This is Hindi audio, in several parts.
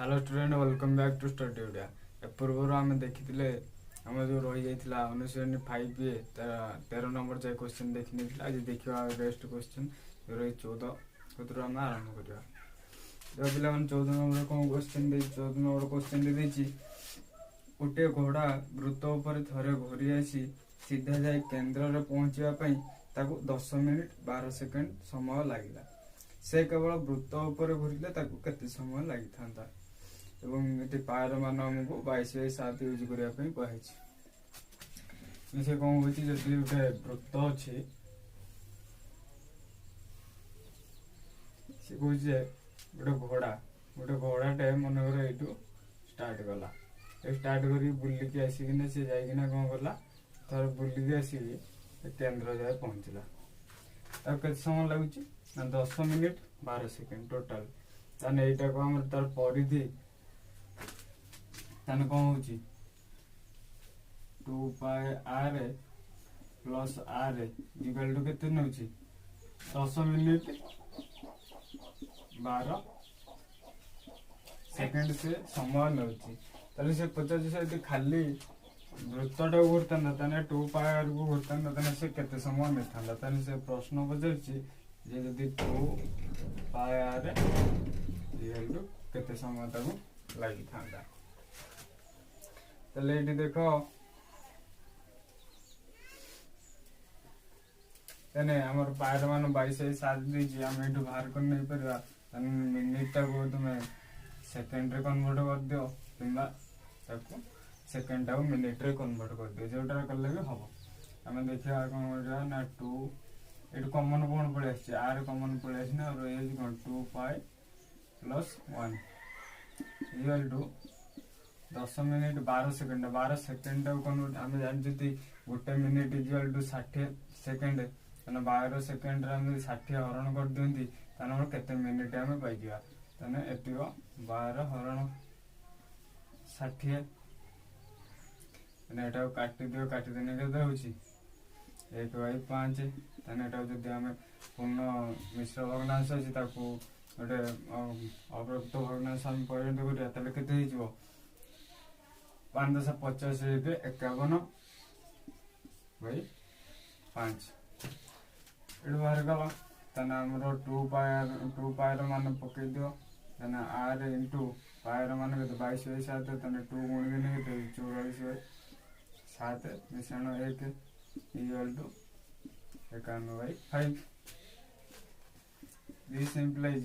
Hello student welcome back to study Odia. पूर्व आम देखी आम जो रही जाता 1925 13 नंबर जाए क्वेश्चन देखी आज देखा रेस्ट क्वेश्चन जो रही 14 आम आरंभ करवा। जो पिला 14 नंबर कौन क्वेश्चन 14 नंबर क्वेश्चन देती गोटे घोड़ा वृत्त उपर थरे घूरी आसी सीधा जाए केन्द्र में पहुँचापी 10 मिनिट 12 सेकेंड समय लगिला। से केवल वृत्त उपर घूरिले केते समय लगी था एवं ये पायर मान आमको 22/7 यूज करने कहुई। से कौन हो गोटे वृत्त अच्छी सी कह गोटे घोड़ाटे मनकर यू स्टार्ट कला स्टार्ट कर बुलिकी आसिक सी जाना कौन कला थर बुलिकी आसिक केन्द्र जाए पहुँचला के समय लगुच 10 मिनिट 12 सेकेंड टोटाल ताने यहीटा को आम तार परिधि ताने कौन हो 2πr plus r equal to केते नौ 10 मिनिट 12 सेकेंड से समय नौ से पचास खाली वृत्तटा घूरता 2πr को घूरता से केते समय नहीं था से प्रश्न पचार जदि 2πr केते समय लगी था ये देख आम पायर मान 22/7 देती आम यू बाहर कर नहीं पार मिनिट को तुम सेकेंड रे कन्वर्ट कर दियो कि सेकेंड टाक मिनिट रे कन्वर्ट कर दियो जोटा कले भी हम आम देखा कौन ना 2 ये कमन कौन पलि आर कमन पलि ना कौन 2π + 1 equal to 10 minute 12 second 12 second convert आम जानते गोटे minute equal to 60 second 12 second 60 हरण कर दिखती केते मिनिट आम पाई एति 12 हरण 60 यहाँ काटी दियो काटिदेने के 1/5 जब आम पूर्ण मिश्र भग्नांश अच्छी गोटे अव्यक्त भग्नांश आम परिणत करा के 5×50 51/5 ये बाहर गला आमर 2πr मान पकई दियो r इंटू पायर मान के 22/7 2 गुणिले 44/7 मिश्रण 1 इक्वल टू 51/5 दिस इम्प्लाइज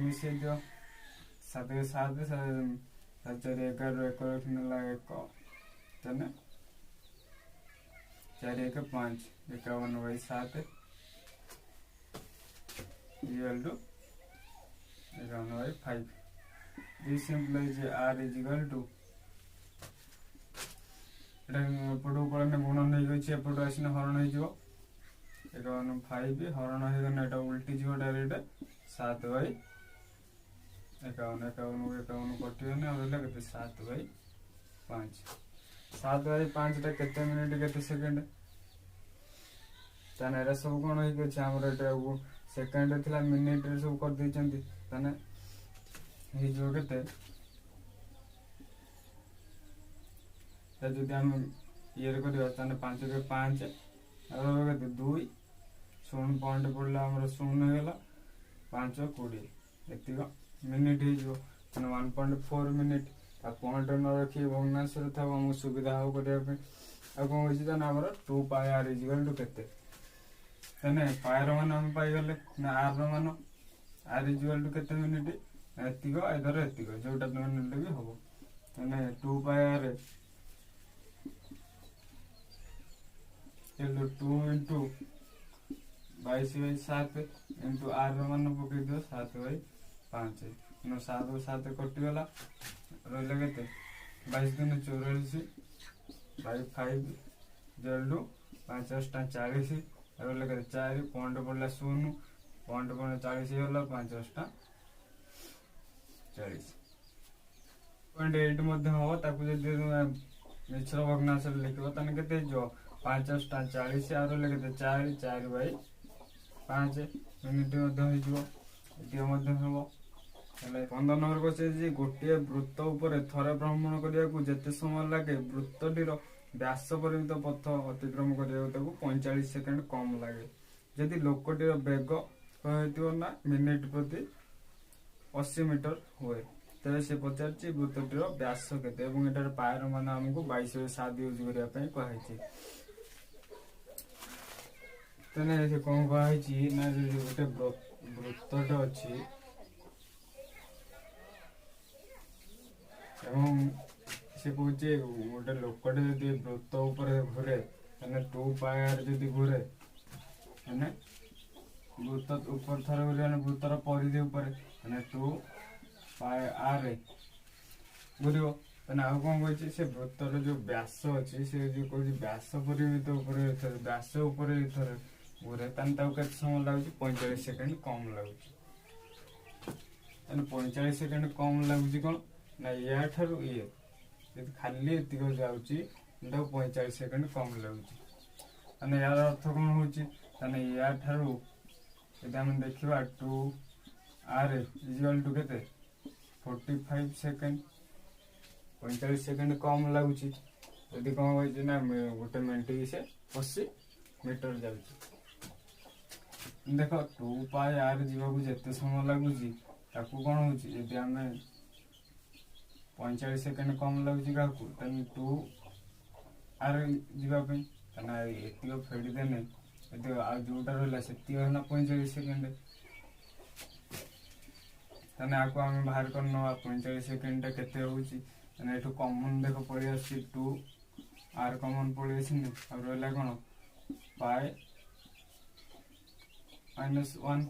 मिसे दियो 7 के 7 7 4 11 1 रखने 1 4 1 5 51/7 equal to 51/5 this implies r is equal to एपटू पड़े गुण नहीं गई एपट आसने हरण हो 51/5 हरण होगा उल्टी जीव डायरेक्ट 7/51 कटिगने रहा 7/5 7/5 केते मिनिट केते सेकेंड ताने सब कौन हो सेकेंड थी मिनिट सब कर देते केते जदि आम ये कर 5 के 5 के 2 0 पॉइंट पड़ा आम 0 होगा 5 20 एति मिनिट हो 1.4 मिनिट पॉइंट न रखी भग्नांश था आमको सुविधा हो करने कौन हो आम 2πr इक्वल टू केते पायर मान आम पाईगले ना आर मान आर इक्वल टू केते मिनिट एतिक एधर एतिक जोटा तुम नेले भी हम 2πr 2 इंटू 22/7 इंटू r मान पकई दियो 7/5 7/7 कटिगला रहा के 22 दिन 44/5 जल्दू 5×8 40 रहा 4 पॉइंट पड़ा 0 पॉइंट पड़ा 40 गला 5×8 40 हम मिश्र भग्नांश लिख के 5×8 आर लगे 4 4/5 मिनिट हम 15 नंबर क्वेश्चन गोटे वृत्त उपरे थरे भ्रमण करने जेते समय लगे वृत्तटीर व्यास परिमित पथ अतिक्रम करने 45 सेकेंड कम लगे जदि लोकटीर बेग ना मिनिट प्रति 80 मीटर हुए तेज से पचार वृत्तटीर व्यास केते पायर मान आमको 22/7 यूज करने कहुई तेने कौन कहुई ना गोटे वृत्तटे अच्छी से कहे गोटे लोकटे जदि वृत्त घूरे 2 पायर जदि घूरे वृत्त ऊपर थर वृत्तर परिधि 2 पाय आर घूर आउ कौन कही से वृत्तर जो व्यास अच्छी से जो कह व्यास परिमित व्यास थर घूरे के समय लगुच 45 सेकेंड कम लगुच 45 सेकेंड कम लगुच कौन ना या ठारू ये खाली एतिक जाऊँगी 45 सेकेंड कम लगुच यार अर्थ कौन हो या ठारू आम देखा 2 आर इक्वल टू के 45 सेकेंड 45 सेकेंड कम लगुच यदि कौन कही ना गोटे मिनट से 80 मीटर जाऊँगी देख 2 पाई आर जावाक जिते समय लगुच कौन होती आम 45 सेकेंड कम लगुच क्या 2 आर जावाई एतिक फेड़देने जोटा रहा से 45 सेकेंड आपको आम बाहर कर ना 45 सेकेंड के कमन देख पड़े 2 आर कमन पड़े रहा कौन पाए -1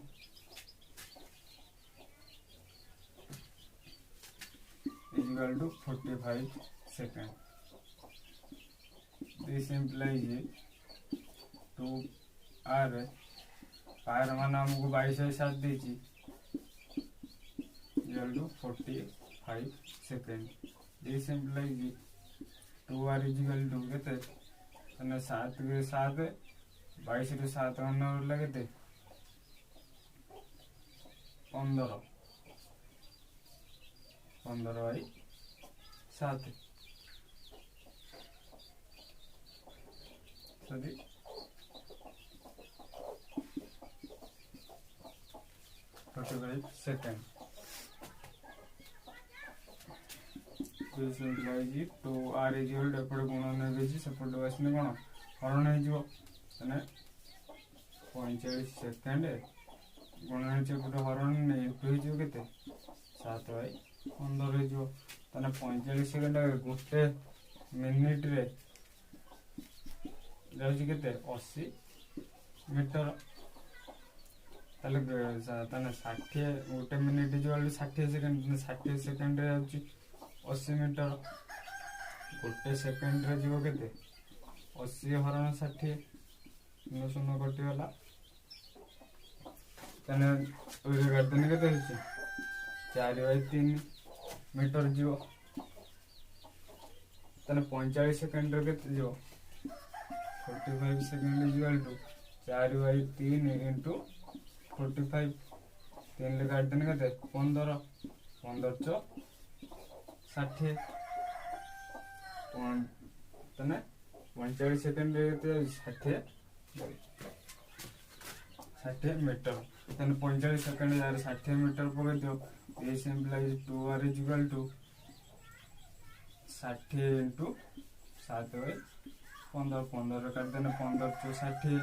equal to 45 second this implies 2 r पायर मान हमको 22/7 देची equal to 45 second this implies 2 r equal to केते 7 के 7 22 रे 7 मान लगे 15/7 सॉरी 45 सेकेंड 2 आर इक्वल एपटे गुणन सेपटे आसने कौन हरण हो 45 सेकेंड गुणन एपटे हरण इंटू के 7/15 हो 45 सेकेंड गोटे मिनिट रे जाऊँगी के 80 मीटर 60 गोटे मिनिट जो 60 सेकेंड 60 सेकेंड जाऊँगी 80 मीटर गोटे सेकेंड रे जीव के 80 हरण 60 0 कटिगला करदेने के 4/3 मीटर जीव 45 सेकेंड के 45 सेकेंड इक्वल टू 4/3 इंटू 45 3 काटदेने के 15 15 60 45 सेकेंड 60 मीटर 45 सेकेंड 60 मीटर पकड़ दियो this implies 2 are equal to 60 into 7/15 15 काटदेने 15 × 60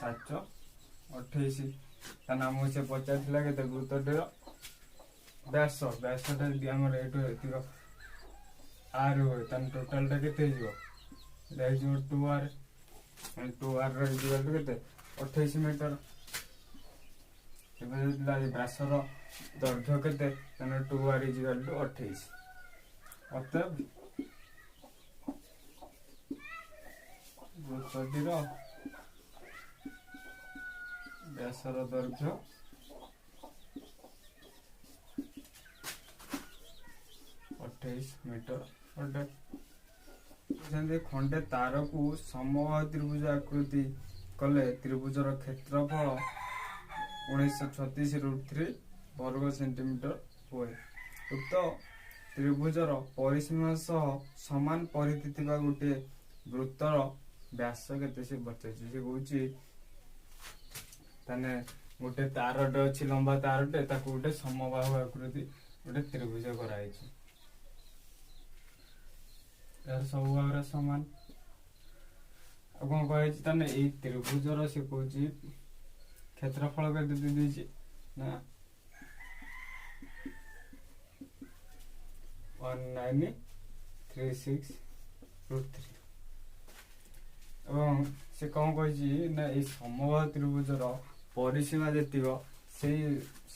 728 आमको से पचार के वृत्तटीर व्यास व्यासटा आम ये आर हुए टोटालटा के 2 R 2 are equal to 28 metre व्यासर दैर्घ्य के 2 आर इक्वल टू 28 अतएव वृत्तटीर व्यासर दैर्घ्य 28 मीटर अटे खंडे तार को समबाहु त्रिभुज आकृति कले त्रिभुजर क्षेत्रफल 1936 √3 वर्ग सेंटीमीटर हुए। उक्त त्रिभुजर परिसीमा सह समान परिधि थिबा गोटे वृत्तर व्यास केते से पचारिछि। से कहूछि ताने गोटे तारटे अछि लंबा तारटे ताकू गोटे समबाहु आकृति गोटे त्रिभुज कराइछि। यार सब भाग समान अब कौन कहे ताने एई त्रिभुजर से कहूछि क्षेत्रफल केते दे देछि ना 1936√3 এবং से कौन कही ना ये समबाहु त्रिभुजर परिसीमा जेतिक से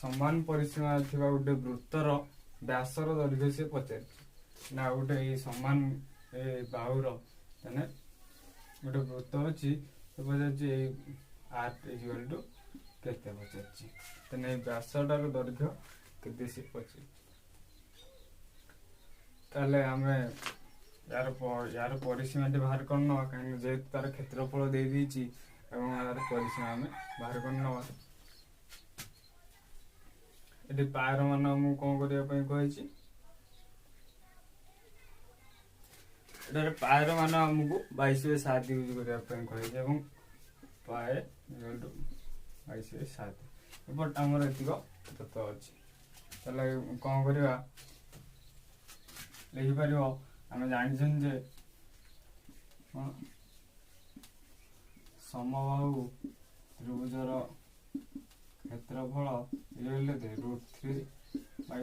समान परिसीमा थिबा गोटे वृत्तर व्यासर दैर्घ्य से पचार ना गोटे ये समान बाहुर माने गोटे वृत्त अच्छी पचार आर इक्वल टू केते पचार तेने व्यासटार दैर्घ्य केते से पचार ताले हमें यार परिसीमा बाहर करना कहीं जेहेतु तार क्षेत्रफल दे दीची एवं यार परिसीमा हमें बाहर करना ये पायर मान मु कौन करने कही पायर मान आमको 22/7 यूज करने पाए 22/7 बट आमर एतिक तत्व अच्छी कौन करवा लिखिपर आम जान जे समबाहु त्रिभुजर क्षेत्रफल √3/4 ×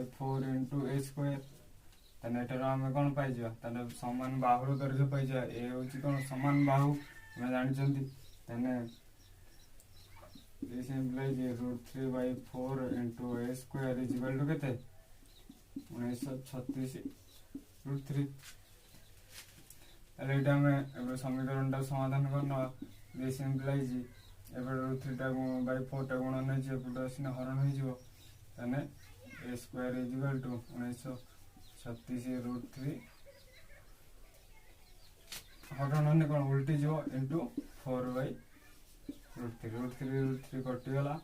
a² ताने एटार आम कौन पाइजा ताने समान बाहुर दैर्घ्य पाइजा ए होची कौन समान बाहु आम जानी ताने this implies √3/4 × a² is equal to केते 1936√3 ताले एटा में समीकरण टा समाधान करना दिस इम्प्लाइज एबे √3/4 टा गुणन है जे पुट आसिना हरण हो जिवो ताने a² इज इक्वल टू 1936√3 हरण ने कोन उल्टी जिवो इनटू 4/√3 कटि गला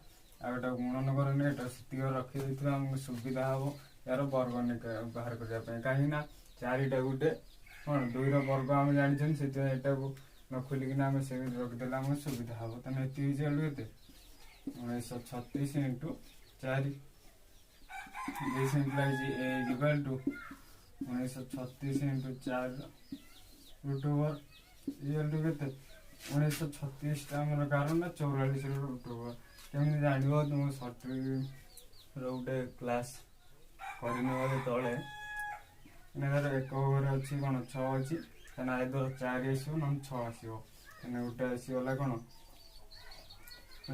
आ एटा गुणन करने एटा स्थिर रखि दैथिबा हमको सुविधा हबो यार वर्ग बाहर करबा पय काहे ना चारिटा गुटे कोन 2 रो वर्ग हम जानि छन से एटा को न खोली कि ना हम से रख देला हम सुविधा हबो तने एति रिजल्ट केते 1936 × 4 this implies a equal to 1936 × 4 √over equal to केते 1936 टा हमर कारण ना 44 √over केमि जानिबो तुम सर्ट रोटे क्लास करने वाले तले इनर एक ओवर अच्छी कौन 6 अच्छी तेना आइदर 4 आसो न 6 आसो तेना गोटे आसीगला कौन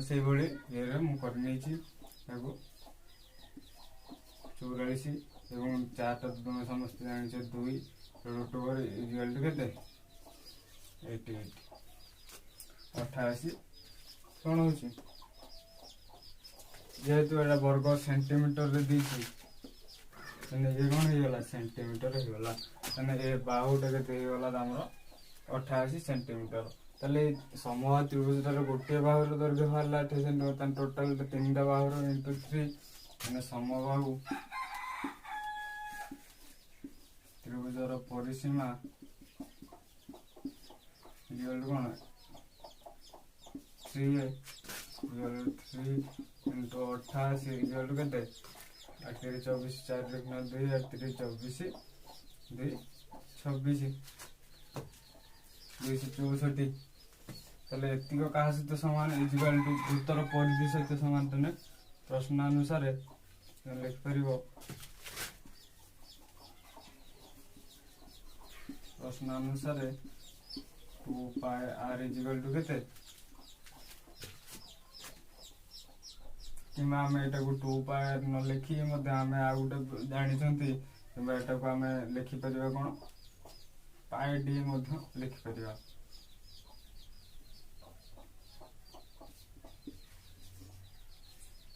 से भाई ये मुझे 44 एवं 4 तुम समस्त जान 2 √over इक्वल टू केते 88 88 कौन हो जेहेतु एटा वर्ग सेंटीमीटर रे दीची तने ये कौन होगला सेंटीमीटर होगला तने ए बाहुटा केते होगला हमर 88 सेंटीमीटर तले समबाहु त्रिभुजर गोटे बाहुर दैर्घ्य बाहरला 8 सेंटीमीटर तने टोटल 3टा बाहुर * 3 तने समबाहु त्रिभुजर परिसीमा इक्वल टू कौन 3 × 88 इक्वल टू केते 24 4 लिखना 2 24 2 26 264 तले एतिक कहा सहित समान इक्वल टू उत्तर परिधि सहित समान तने प्रश्न अनुसार लिख परिबो प्रश्न अनुसार 2πr इक्वल टू केते किमा हमें एटा को 2πr न लिखि मध्ये हमें आ गुटे जानि छंती किमा एटा को हमें लिखि परिबा कोन πd मध्ये लिखि परिबा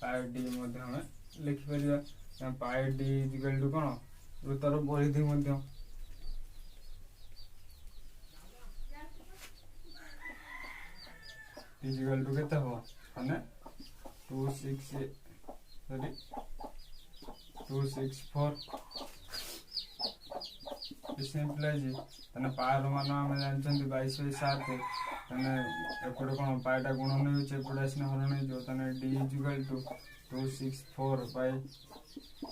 πd मध्ये हमें लिखि परिबा πd इक्वल टू कोन वृत्तर परिधि मध्ये इक्वल टू केते हो माने 2 264 सिंपल है पावर मान आम जानते 22/7 एपटे कौन पाटा गुणन होपटे आसने हरण हो d is equal to 264 by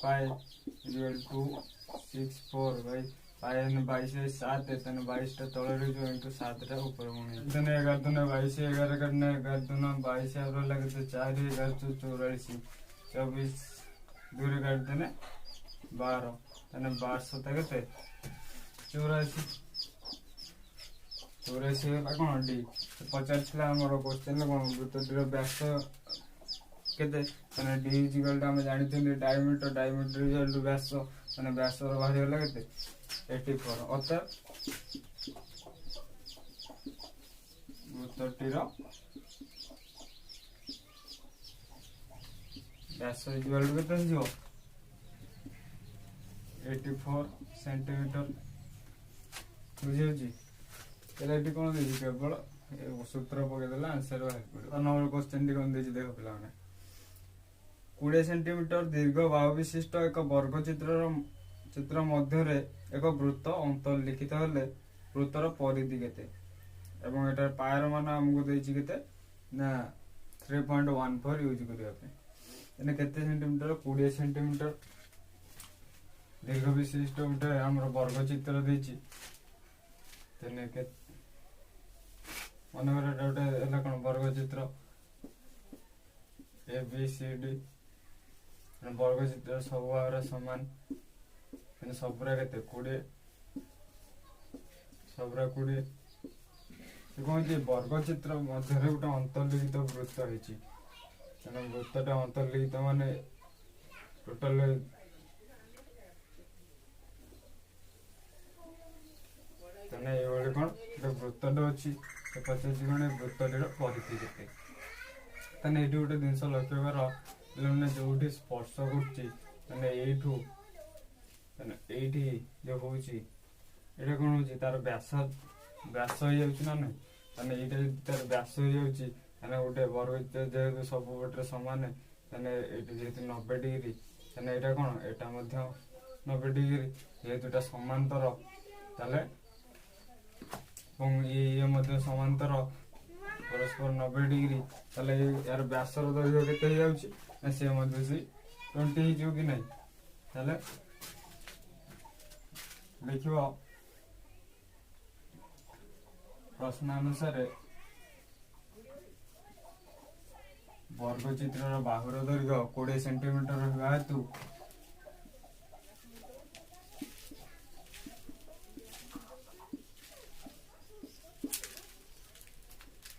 pi is equal 264 by pi 22/7 22 तले रही इंटू 7 ऊपर गुणी 11 दूने 22 11 करने 11 दूना 22 लगे 4 11 44 24 दूर काट देने 12 12 के 84 कौन डी पचार क्वेश्चन कौन वृत्तटीर व्यास केते डी इजिकल आम जानते डायमीटर डायमीटर व्यास व्यास बाहरी गला के 84 अर्थात वृत्तटीर व्यास इजिकल टू केते 84 सेंटीमीटर बुझे कौन देखिए केवल सूत्र पकईदे आंसर बाहर पड़ो नंबर क्वेश्चन टी कौन देख पे 20 सेंटीमीटर दीर्घ बाहु विशिष्ट एक वर्ग चित्र मध्य एक वृत्त अंतर्लिखित हेले वृत्तर परिधि केते एवं एटार पायर मान आमको देछि केते ना 3.14 यूज करिया पे एने केते सेंटीमीटर 20 सेंटीमीटर दीर्घ विशिष्ट गोटे आमर वर्ग चित्र देछि तेने के मन गोटे कौन वर्ग चित्र ए बी सी डी वर्ग चित्र सब भाव सामान सबुरा के 20 सबुरा 20 कौन वर्ग चित्र मध्य गोटे अंतर्लिखित वृत्त होती वृत्तटा अंतर्लिखित मान टोटाल कौन वृत्तटे अच्छी पचार कौन वृत्तटीर परिधि के गोटे जिनस लक्ष्य कर पे जो स्पर्श कर कौन हो तार व्यास व्यास हो ना ना तार व्यास हो गोटे वर्ग जेहेतु सब पटे सामान जेहेतु 90 डिग्री यहाँ कौन यहाँ 90 डिग्री जेहेतु समांतर ताले ये समांतर परस्पर 90 डिग्री यार व्यासर दैर्घ्य केते सी 20 कि नहीं लिख प्रश्नानुसार वर्ग चित्र बाहुर दैर्घ्य 20 सेंटीमीटर रहा हेतु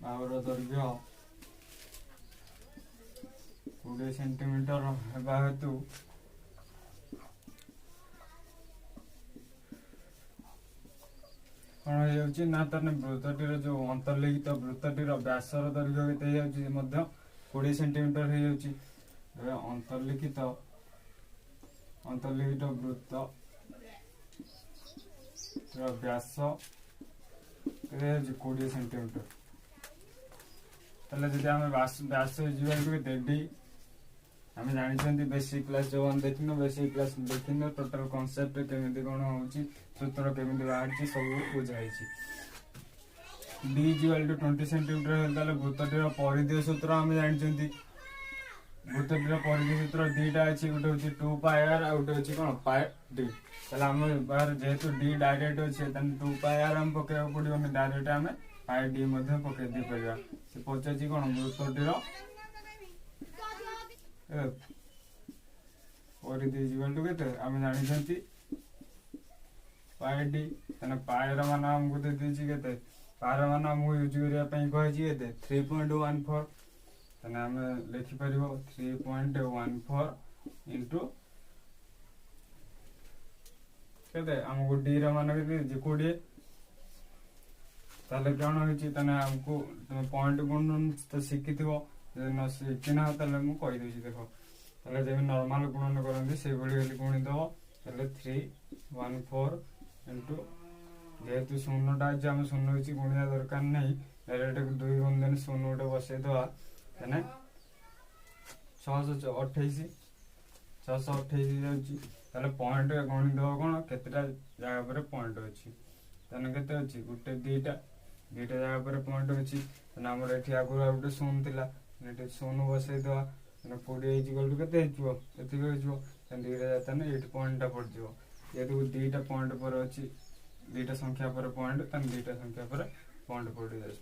बाहुर दैर्घ्य 20 सेंटीमीटर हेबा हेतु कौन हो ना वृत्तटीर जो अंतर्लिखित वृत्तटीर व्यासर दैर्घ्य केते 20 सेंटीमीटर हो अंतर्लिखित वृत्त व्यास 20 सेंटीमीटर जब आम व्यास डी आम जानी बेसिक क्लास जो देखिन बेसिक क्लास देखिन टोटाल कॉन्सेप्ट केमी कौन हो सूत्र केमी बाहर सब बुझाई डी इक्वल टू 20 सेंटीमीटर वृत्तटीर परिधि सूत्र आम जानी वृत्तटीर परिधि सूत्र दीटा अच्छी गोटे हूँ 2 पाई आर आ गोटे हूँ कौन पाई डी आम बाहर जेहेतु डी डायरेक्ट अच्छे 2 पाई आर आम पकड़ा पड़ो डायरेक्ट आम पाई डी पकई दे पार से पचार कौन वृत्तटीर परिधि इक्वल टू केते आम जानी पाई डी पायर मान आमको दे केते पायर मान आमको यूज करने 3.14 आम लिखिपर 3.14 इंटू केते आमको डी मान के 20 ताले कौन होमको तुम पॉइंट गुण तो शिखि न शिखि ना मुझे कहीदे देख जब नॉर्मल गुणन करते से गुणी दब 314 इंटू जेहेतु शून्यटा आज आम शून्य किसी गुणिया दरकार नहीं डायरेक्ट 2 गुण देने शून्य गोटे बसई दवा 628 628 ଯାଉଛି। ତାହେଲେ ପଏଣ୍ଟ ଗଣିତ ହବ କଣ କେତେଟା ଜାଗା ପରେ ପଏଣ୍ଟ ଅଛି। ତାହେଲେ କେତେ ଅଛି ଗୋଟେ ଦିଟା ଜାଗା ପରେ ପଏଣ୍ଟ ଅଛି। ତାହେଲେ ଆମର ଏଠି ଆଗରୁ ଆଉ ଗୋଟେ 0 ଥିଲା, ଏଠି 0 ବସେଇଦବା। 40 କେତେ ହେଇଯିବ ଏତିକି ହେଇଯିବ। ଦିଟା ତାହେଲେ ଏଇଠି ପଏଣ୍ଟଟା ପଡିଯିବ। ଯେହେତୁ ଦିଟା ପଏଣ୍ଟ ପରେ ଅଛି, ଦିଟା ସଂଖ୍ୟା ପରେ ପଏଣ୍ଟ, ତାହେଲେ ଦିଟା ସଂଖ୍ୟା ପରେ ପଏଣ୍ଟ ପଡିଯାଉଛି।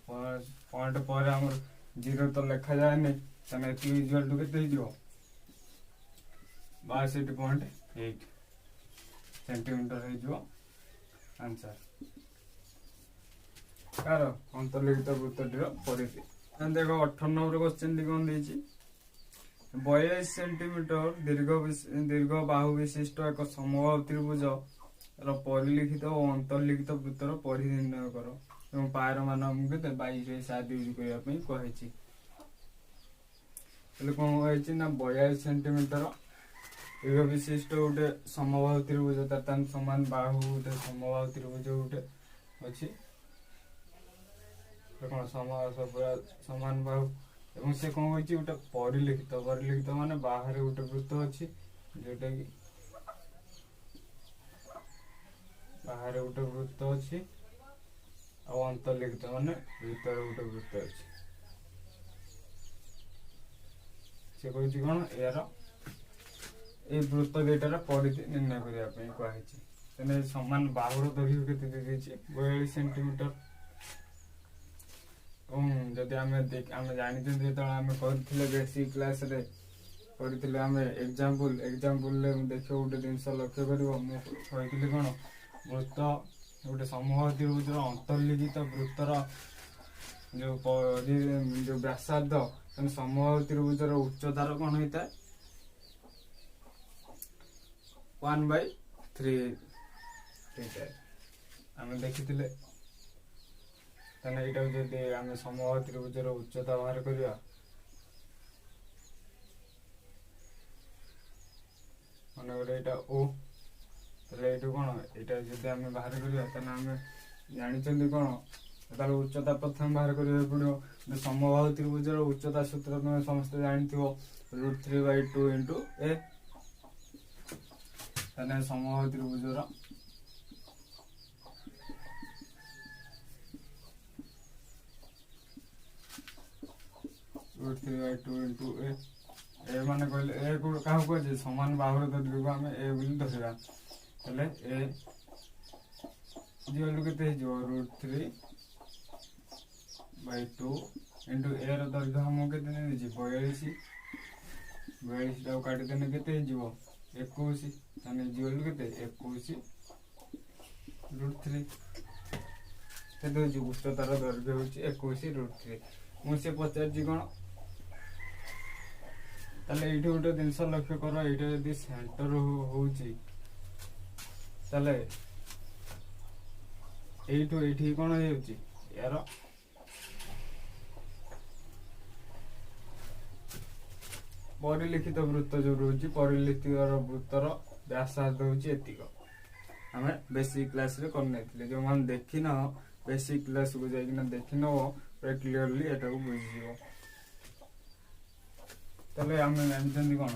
ପଏଣ୍ଟ ପରେ ଆମର 0 ତ ଲେଖାଯାଏନି, ତାହେଲେ ଏତିକି ଇଜୁଆଲ ଟୁ କେତେ ହେଇଯିବ 62.8 ସେଣ୍ଟିମିଟର ହେଇଯିବ ଆନ୍ସର। କାର ଅନ୍ତର୍ଲିଖିତ ବୃତ୍ତଟିର ପରିଧି। ଦେଖ 18 ନମ୍ବର କ୍ୱେଶ୍ଚନ କଣ ଦେଇଛି, 42 ସେଣ୍ଟିମିଟର ଦୀର୍ଘ ବାହୁ ବିଶିଷ୍ଟ ଏକ ସମବାହୁ ତ୍ରିଭୁଜ ର ପରିଲିଖିତ ଓ ଅନ୍ତର୍ଲିଖିତ ବୃତ୍ତର ପରିଧି ନିର୍ଣ୍ଣୟ କର। ଏବଂ ପାୟର ମାନ ଆମକୁ କେତେ 22 7 ୟୁଜ କରିବା ପାଇଁ କୁହାଯାଇଛି। ତାହେଲେ କଣ କୁହାଯାଇଛି ନା 42 ସେଣ୍ଟିମିଟର ଦୀର୍ଘ ବିଶିଷ୍ଟ ଗୋଟେ ସମବାହୁ ତ୍ରିଭୁଜ, ତାର ସମାନ ବାହୁ ଗୋଟେ ସମବାହୁ ତ୍ରିଭୁଜ ଗୋଟେ ଅଛି, କଣ ସମାନ ବାହୁ। ଏବଂ ସେ କଣ କହିଛି ଗୋଟେ ପରିଲିଖିତ ମାନେ ବାହାରେ ଗୋଟେ ବୃତ୍ତ ଅଛି, ଯୋଉଟା କି ବାହାରେ ଗୋଟେ ବୃତ୍ତ ଅଛି, ଆଉ ଅନ୍ତର୍ଲିଖିତ ମାନେ ଭିତରେ ଗୋଟେ ବୃତ୍ତ ଅଛି। ସେ କହିଛି କଣ ଏହାର ଏଇ ବୃତ୍ତ ଦିଟାର ପରିଧି ନିର୍ଣ୍ଣୟ କରିବା ପାଇଁ କୁହାଯାଇଛି। ତେଣୁ ସମାନ ବାହୁର ଦୈର୍ଘ୍ୟ କେତେ ଦେଇଛି 42 ସେଣ୍ଟିମିଟର। ଏବଂ ଯଦି ଆମେ ଜାଣିଛନ୍ତି ଯେତେବେଳେ ଆମେ କରିଥିଲେ ବେସିକ କ୍ଲାସରେ କରିଥିଲେ ଆମେ ଏକ୍ସାମ୍ପଲରେ ଦେଖିବ ଗୋଟେ ଜିନିଷ ଲକ୍ଷ୍ୟ କରିବ, ମୁଁ କହିଥିଲି କଣ ବୃତ୍ତ ଗୋଟେ ସମବାହୁ ତ୍ରିଭୁଜର ଅନ୍ତର୍ଲିଖିତ ବୃତ୍ତର ଯୋଉ ବ୍ୟାସାର୍ଦ୍ଧ, ସମବାହୁ ତ୍ରିଭୁଜର ଉଚ୍ଚତାର କଣ ହେଇଥାଏ 1/3 ହେଇଥାଏ ଆମେ ଦେଖିଥିଲେ। ତାହେଲେ ଏଇଟାକୁ ଯଦି ଆମେ ସମବାହୁ ତ୍ରିଭୁଜର ଉଚ୍ଚତା ବାହାର କରିବା, ମନେକର ଏଇଟା O, ତାହେଲେ ଏଇଠୁ କଣ ଏଇଟା ଯଦି ଆମେ ବାହାର କରିବା, ତାହେଲେ ଆମେ ଜାଣିଛନ୍ତି କଣ ତାର ଉଚ୍ଚତା ପ୍ରଥମେ ବାହାର କରିବାକୁ ପଡିବ। ସମବାହୁ ତ୍ରିଭୁଜର ଉଚ୍ଚତା ସୂତ୍ର ତମେ ସମସ୍ତେ ଜାଣିଥିବ √3/2 × a। ତାହେଲେ ସମବାହୁ ତ୍ରିଭୁଜର √3/2 × a। ଏ ମାନେ କହିଲେ ଏ କାହାକୁ କୁହାଯାଏ ସମାନ ବାହୁର ଦୈର୍ଘ୍ୟକୁ ଆମେ ଏ ବୋଲି ଧରିବା। ତାହେଲେ ଏ କେତେ ହେଇଯିବ √3/2 × a ର ଦୈର୍ଘ୍ୟ ଆମକୁ କେତେ ଦେଇଛି 42 ଟାକୁ କାଟିଦେଲେ କେତେ ହେଇଯିବ 21। ତାହେଲେ କେତେ 21 √3 କେତେ ହଉଛି ଉଚ୍ଚତାର ଦୈର୍ଘ୍ୟ ହଉଛି 21 √3। ମୁଁ ସେ ପଚାରିଛି କଣ, ତାହେଲେ ଏଇଠି ଗୋଟେ ଜିନିଷ ଲକ୍ଷ୍ୟ କର, ଏଇଟା ଯଦି ସେଣ୍ଟର ହଉଛି ତାହେଲେ ଏଇଠି କଣ ହେଇଯାଉଛି ୟାର ପରିଲିଖିତ ବୃତ୍ତ ଯୋଉ ରହୁଛି, ପରିଲିଖିତ ବୃତ୍ତର ବ୍ୟାସାର୍ଦ୍ଧ ହଉଛି ଏତିକ। ଆମେ ବେସିକ କ୍ଲାସରେ କରିନେଇଥିଲେ, ଯୋଉମାନେ ଦେଖିନ ବେସିକ କ୍ଲାସକୁ ଯାଇକିନା ଦେଖିନବ ପୁରା କ୍ଲିୟରଲି ଏଟାକୁ ବୁଝିଯିବ। ତାହେଲେ ଆମେ ଜାଣିଛନ୍ତି କଣ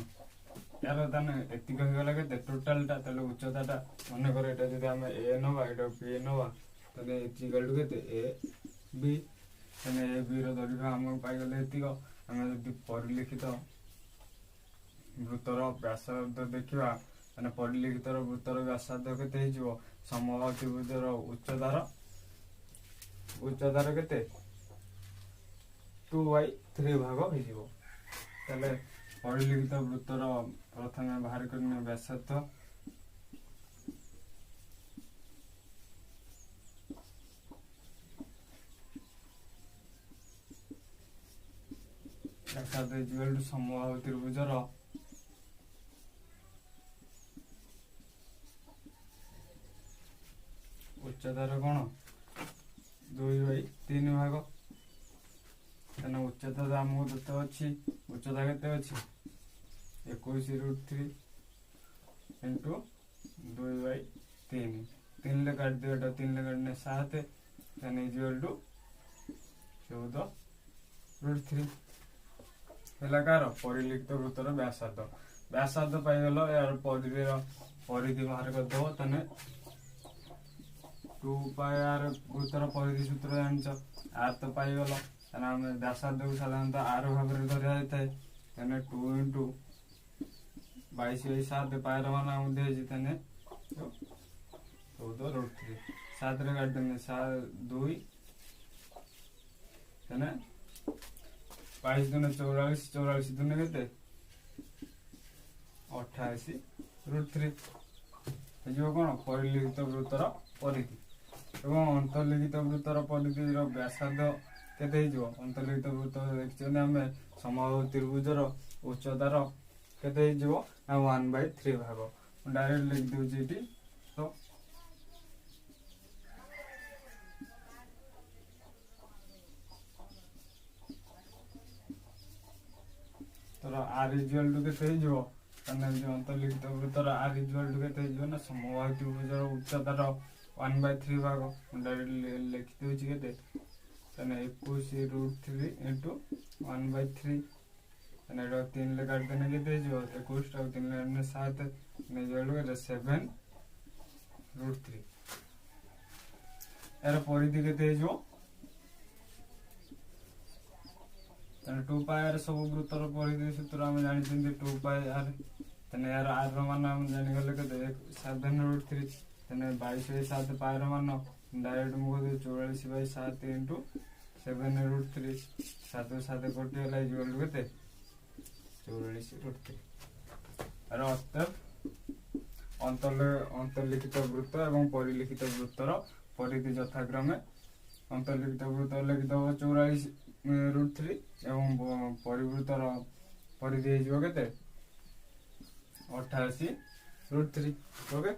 यार ताने एतिक ହେଇଗଲା କେତେ ଟୋଟାଲଟା। ତାହେଲେ ଉଚ୍ଚତାଟା ମନେକର ଏଟା ଯଦି ଆମେ a ନବା, ଏଟା b ନବା, ତାହେଲେ ଇକ୍ୱାଲ ଟୁ କେତେ a b। ତାହେଲେ a b ର ଦୈର୍ଘ୍ୟ ଆମକୁ ପାଇଗଲେ ଏତିକ। ଆମେ ଯଦି ପରିଲିଖିତ ବୃତ୍ତର ବ୍ୟାସାର୍ଦ୍ଧ ଦେଖିବା, ତାହେଲେ ପରିଲିଖିତର ବୃତ୍ତର ବ୍ୟାସାର୍ଦ୍ଧ କେତେ ହେଇଯିବ, ସମବାହୁ ତ୍ରିଭୁଜର ଉଚ୍ଚତାର କେତେ 2/3 ଭାଗ ହେଇଯିବ। ତାହେଲେ ପରିଲିଖିତ ବୃତ୍ତର ପ୍ରଥମେ ବାହାର କରିନେ ବ୍ୟାସାର୍ଦ୍ଧ, ଇକ୍ୱାଲ ଟୁ ସମବାହୁ ତ୍ରିଭୁଜର ଉଚ୍ଚତାର କଣ 2/3 ଭାଗ। ତାହେଲେ ଉଚ୍ଚତା ଆମକୁ କେତେ ଅଛି, ଉଚ୍ଚତା କେତେ ଅଛି 21 √3 × 2/3। 3 ରେ କାଟିଦିଅ, ଏଟା 3 ରେ କାଟିଲେ 7, ତାହେଲେ ଇକ୍ୱାଲ ଟୁ 14 √3 ହେଲା କାର ପରିଲିଖିତ ବୃତ୍ତର ବ୍ୟାସାର୍ଦ୍ଧ। व्यासार्ध पाइगल यार परिधि बाहर करदेव तेने 2 पाई आर वृत्तर परिधि सूत्र जानिच आर तो पाइगल तेना आम व्यासार्ध को साधारणतः आर भाव में धरा जाए 2 इंटू 22/7 पायर मान आम दिखाई 14√3 7 रे काटने 2 तेने 22 दूने 44 44 दूने केते 88√3 जो कौन परिलिखित वृत्तर परिधि एवं अंतर्लिखित वृत्तर परिधि व्यासार्ध केते अंतर्लिखित वृत्त देखते आम समबाहु त्रिभुजर उच्चतार केते 1/3 भाग डायरेक्ट लिख दूची तो आर इक्वल टू केते जो अंतर्लिखित वृत्तर आर इक्वल टू केते ना समबाहु त्रिभुजर उच्चतार 1/3 भाग डायरेक्ट लिखि दूची केते 21√3 इंटू 1/3 तीन ले काट देने के 21 3 ले 7 7√3 यार परिधि केते 2 पाई आर सब वृत्तर परिधि सूत्र आम जानी 2 पाई आर यार आर मान आम जानीगले के 7√3 22/7 पायर मान डायरेक्ट मुझे 44/7 इंटू 7√3 7 7 कटिगला के 44√3 अंतर्लिखित वृत्त एवं परिलिखित वृत्तर परिधि यथाक्रमे अंतर्लिखित वृत्त लिखित 44√3 एवं परिवृत्तर परिधि 88√3 ओके।